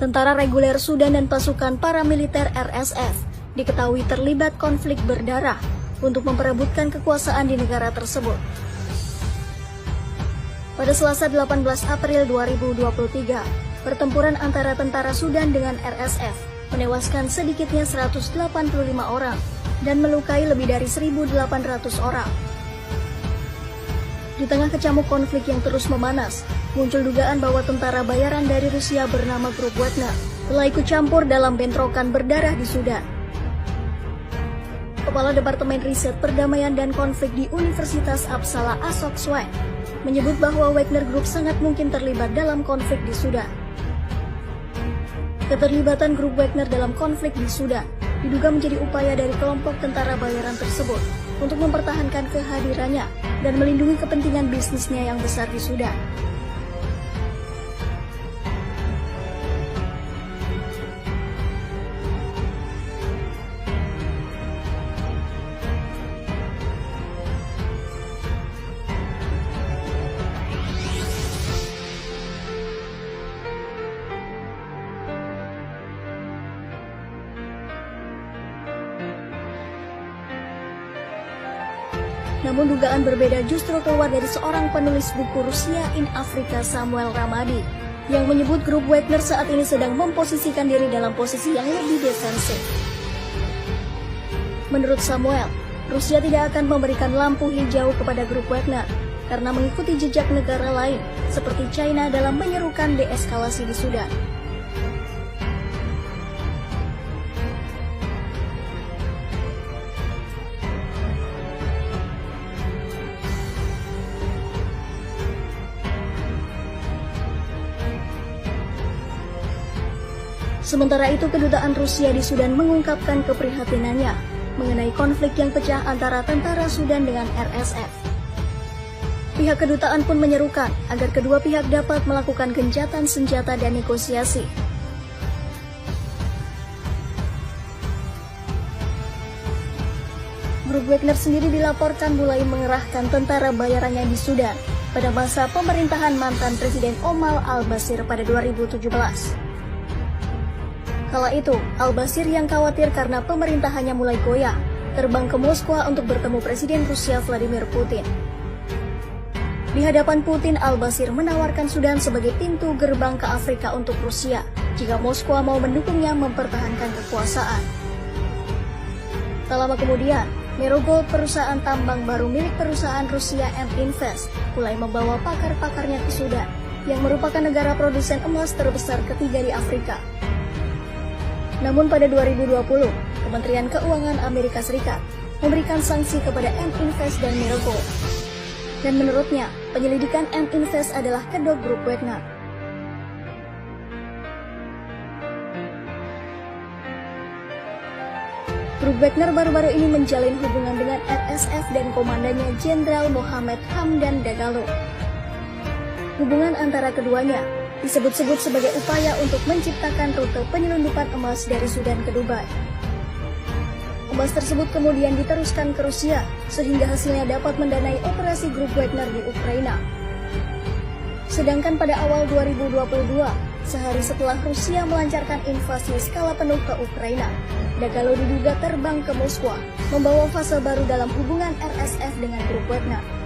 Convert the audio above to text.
Tentara reguler Sudan dan pasukan paramiliter RSF diketahui terlibat konflik berdarah untuk memperebutkan kekuasaan di negara tersebut. Pada Selasa 18 April 2023, pertempuran antara tentara Sudan dengan RSF menewaskan sedikitnya 185 orang dan melukai lebih dari 1.800 orang. Di tengah kecamuk konflik yang terus memanas, muncul dugaan bahwa tentara bayaran dari Rusia bernama Grup Wagner telah ikut campur dalam bentrokan berdarah di Sudan. Kepala Departemen Riset Perdamaian dan Konflik di Universitas Uppsala Ashok Swain menyebut bahwa Wagner Group sangat mungkin terlibat dalam konflik di Sudan. Keterlibatan Grup Wagner dalam konflik di Sudan diduga menjadi upaya dari kelompok tentara bayaran tersebut untuk mempertahankan kehadirannya dan melindungi kepentingan bisnisnya yang besar di Sudan. Namun dugaan berbeda justru keluar dari seorang penulis buku Rusia in Africa Samuel Ramadi yang menyebut Grup Wagner saat ini sedang memposisikan diri dalam posisi yang lebih defensif. Menurut Samuel, Rusia tidak akan memberikan lampu hijau kepada Grup Wagner karena mengikuti jejak negara lain seperti China dalam menyerukan deeskalasi di Sudan. Sementara itu, kedutaan Rusia di Sudan mengungkapkan keprihatinannya mengenai konflik yang pecah antara tentara Sudan dengan RSF. Pihak kedutaan pun menyerukan agar kedua pihak dapat melakukan gencatan senjata dan negosiasi. Grup Wagner sendiri dilaporkan mulai mengerahkan tentara bayarannya di Sudan pada masa pemerintahan mantan Presiden Omar al-Bashir pada 2017. Kala itu, al-Bashir yang khawatir karena pemerintahannya mulai goyah, terbang ke Moskwa untuk bertemu Presiden Rusia Vladimir Putin. Di hadapan Putin, al-Bashir menawarkan Sudan sebagai pintu gerbang ke Afrika untuk Rusia jika Moskwa mau mendukungnya mempertahankan kekuasaan. Tak lama kemudian, Merogold, perusahaan tambang baru milik perusahaan Rusia M-Invest, mulai membawa pakar-pakarnya ke Sudan, yang merupakan negara produsen emas terbesar ketiga di Afrika. Namun pada 2020, Kementerian Keuangan Amerika Serikat memberikan sanksi kepada M-Invest dan Merogold. Dan menurutnya, penyelidikan M-Invest adalah kedok Grup Wagner. Grup Wagner baru-baru ini menjalin hubungan dengan RSF dan komandannya Jenderal Mohammed Hamdan Dagalo. Hubungan antara keduanya disebut-sebut sebagai upaya untuk menciptakan rute penyelundupan emas dari Sudan ke Dubai. Emas tersebut kemudian diteruskan ke Rusia, sehingga hasilnya dapat mendanai operasi Grup Wagner di Ukraina. Sedangkan pada awal 2022, sehari setelah Rusia melancarkan invasi skala penuh ke Ukraina, Dagalo diduga terbang ke Moskwa, membawa fase baru dalam hubungan RSF dengan Grup Wagner.